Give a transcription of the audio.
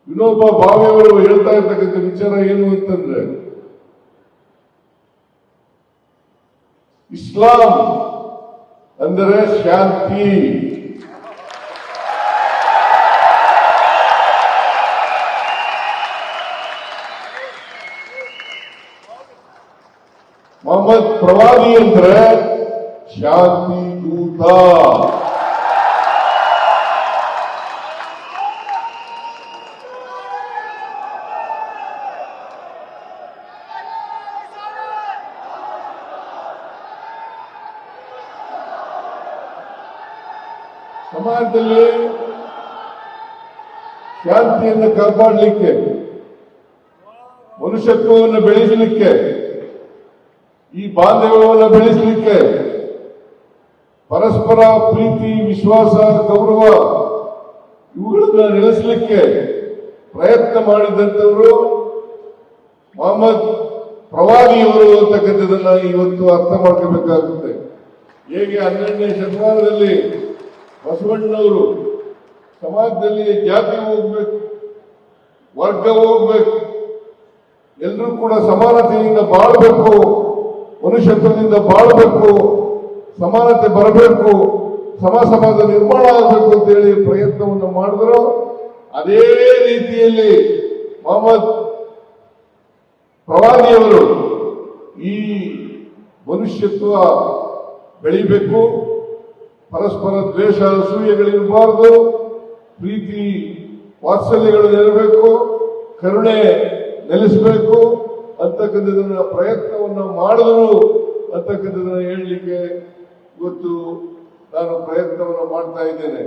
ವಿನೋಬ ಭಾವೆಯವರು ಹೇಳ್ತಾ ಇರ್ತಕ್ಕಂಥ ವಿಚಾರ ಏನು ಅಂತಂದ್ರೆ, ಇಸ್ಲಾಂ ಅಂದರೆ ಶಾಂತಿ, ಮೊಹಮ್ಮದ್ ಪ್ರವಾದಿ ಅಂದ್ರೆ ಶಾಂತಿ ದೂತ. ಸಮಾಜದಲ್ಲಿ ಶಾಂತಿಯನ್ನು ಕಾಪಾಡಲಿಕ್ಕೆ, ಮನುಷ್ಯತ್ವವನ್ನು ಬೆಳೆಸಲಿಕ್ಕೆ, ಈ ಬಾಂಧವ್ಯವನ್ನು ಬೆಳೆಸಲಿಕ್ಕೆ, ಪರಸ್ಪರ ಪ್ರೀತಿ, ವಿಶ್ವಾಸ, ಗೌರವ ಇವುಗಳನ್ನ ನೆಲೆಸಲಿಕ್ಕೆ ಪ್ರಯತ್ನ ಮಾಡಿದಂಥವರು ಮೊಹಮ್ಮದ್ ಪ್ರವಾದಿಯವರು ಅಂತಕ್ಕಂಥದನ್ನ ಇವತ್ತು ಅರ್ಥ ಮಾಡ್ಕೋಬೇಕಾಗುತ್ತೆ. ಹೇಗೆ 12ನೇ ಶತಮಾನದಲ್ಲಿ ಬಸವಣ್ಣನವರು ಸಮಾಜದಲ್ಲಿ ಜಾತಿ ಹೋಗ್ಬೇಕು, ವರ್ಗ ಹೋಗ್ಬೇಕು, ಎಲ್ಲರೂ ಕೂಡ ಸಮಾನತೆಯಿಂದ ಬಾಳಬೇಕು, ಮನುಷ್ಯತ್ವದಿಂದ ಬಾಳಬೇಕು, ಸಮಾನತೆ ಬರಬೇಕು, ಸಮಾಜ ನಿರ್ಮಾಣ ಆಗಬೇಕು ಅಂತ ಹೇಳಿ ಪ್ರಯತ್ನವನ್ನು ಮಾಡಿದ್ರು. ಅದೇ ರೀತಿಯಲ್ಲಿ ಮೊಹಮ್ಮದ್ ಪ್ರವಾದಿಯವರು ಈ ಮನುಷ್ಯತ್ವ ಬೆಳಿಬೇಕು, ಪರಸ್ಪರ ದ್ವೇಷ ಅಸೂಯೆಗಳಿರಬಾರದು, ಪ್ರೀತಿ ವಾತ್ಸಲ್ಯಗಳು ನೆರಬೇಕು, ಕರುಣೆ ನೆಲೆಸಬೇಕು ಅಂತಕ್ಕಂಥದನ್ನ ಪ್ರಯತ್ನವನ್ನು ಮಾಡಿದ್ರು ಅಂತಕ್ಕಂಥದನ್ನ ಹೇಳಲಿಕ್ಕೆ ಇವತ್ತು ನಾನು ಪ್ರಯತ್ನವನ್ನು ಮಾಡ್ತಾ ಇದ್ದೇನೆ.